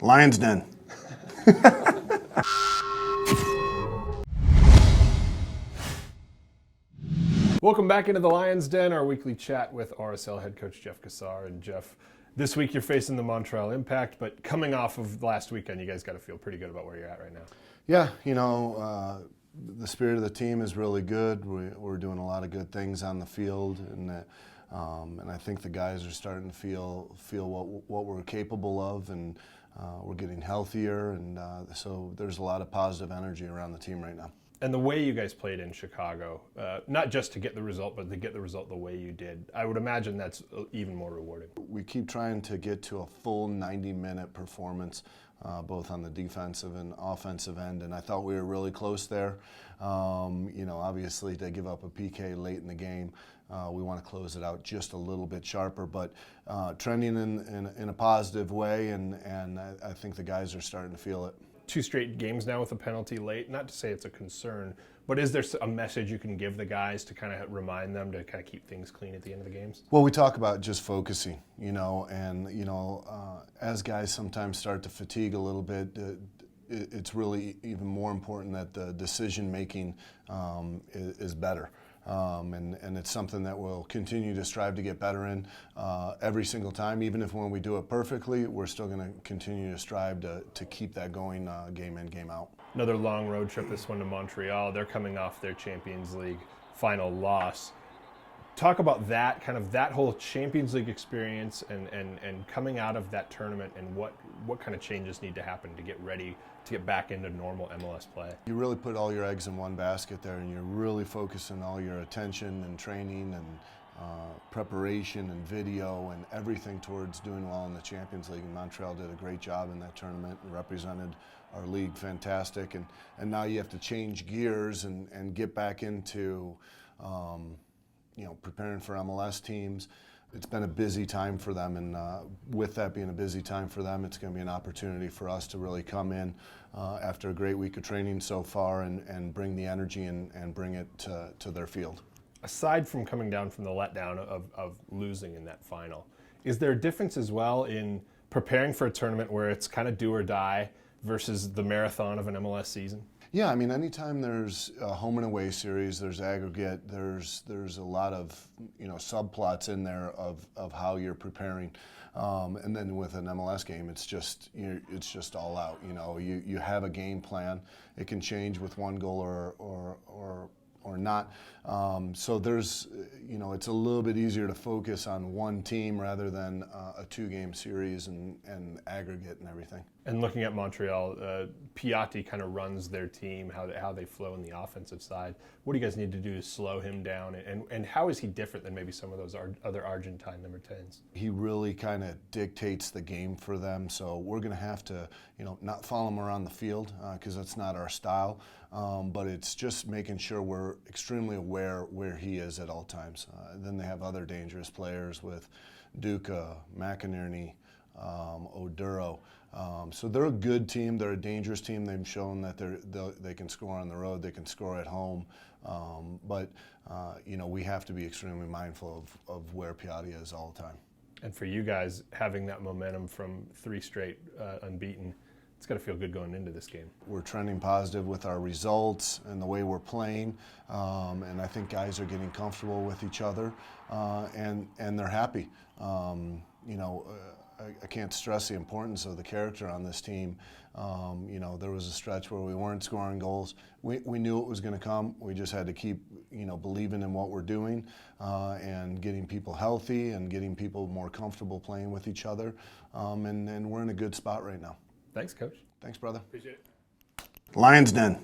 Lion's Den. Welcome back into the Lion's Den, our weekly chat with RSL head coach Jeff Cassar. And Jeff, this week you're facing the Montreal Impact, but coming off of last weekend, you guys got to feel pretty good about where you're at right now. Yeah, the spirit of the team is really good. We're doing a lot of good things on the field, and I think the guys are starting to feel what we're capable of, and we're getting healthier, and so there's a lot of positive energy around the team right now. And the way you guys played in Chicago, not just to get the result, but to get the result the way you did, I would imagine that's even more rewarding. We keep trying to get to a full 90-minute performance, both on the defensive and offensive end, and I thought we were really close there. Obviously to give up a PK late in the game, we want to close it out just a little bit sharper, but trending in a positive way, and I think the guys are starting to feel it. 2 straight games now with a penalty late. Not to say it's a concern, but is there a message you can give the guys to kind of remind them to kind of keep things clean at the end of the games? Well, we talk about just focusing, as guys sometimes start to fatigue a little bit, it's really even more important that the decision making is better. And it's something that we'll continue to strive to get better in every single time. Even if when we do it perfectly, we're still going to continue to strive to keep that going game in, game out. Another long road trip, this one to Montreal. They're coming off their Champions League final loss. Talk about that, kind of that whole Champions League experience and coming out of that tournament, and what kind of changes need to happen to get ready to get back into normal MLS play. You really put all your eggs in one basket there, and you're really focusing all your attention and training and preparation and video and everything towards doing well in the Champions League. And Montreal did a great job in that tournament and represented our league fantastic. And now you have to change gears and get back into preparing for MLS teams. It's been a busy time for them, and with that being a busy time for them, it's going to be an opportunity for us to really come in after a great week of training so far and bring the energy and bring it to their field. Aside from coming down from the letdown of losing in that final, is there a difference as well in preparing for a tournament where it's kind of do or die versus the marathon of an MLS season? Yeah, I mean, anytime there's a home and away series, there's aggregate, there's a lot of subplots in there of how you're preparing, and then with an MLS game, it's just all out. You have a game plan. It can change with one goal or not. So there's it's a little bit easier to focus on one team rather than a 2-game series and aggregate and everything. And looking at Montreal, Piatti kind of runs their team, how they flow in the offensive side. What do you guys need to do to slow him down? And how is he different than maybe some of those other Argentine number 10s? He really kind of dictates the game for them. So we're going to have to, not follow him around the field because that's not our style. But it's just making sure we're extremely aware where he is at all times. Then they have other dangerous players with Duca, McInerney, Oduro. So they're a good team. They're a dangerous team. They've shown that they can score on the road. They can score at home. But we have to be extremely mindful of where Piatti is all the time. And for you guys, having that momentum from 3 straight unbeaten, it's got to feel good going into this game. We're trending positive with our results and the way we're playing, and I think guys are getting comfortable with each other, and they're happy. I can't stress the importance of the character on this team. There was a stretch where we weren't scoring goals. We knew it was going to come. We just had to keep, believing in what we're doing and getting people healthy and getting people more comfortable playing with each other. And we're in a good spot right now. Thanks, Coach. Thanks, brother. Appreciate it. Lion's Den.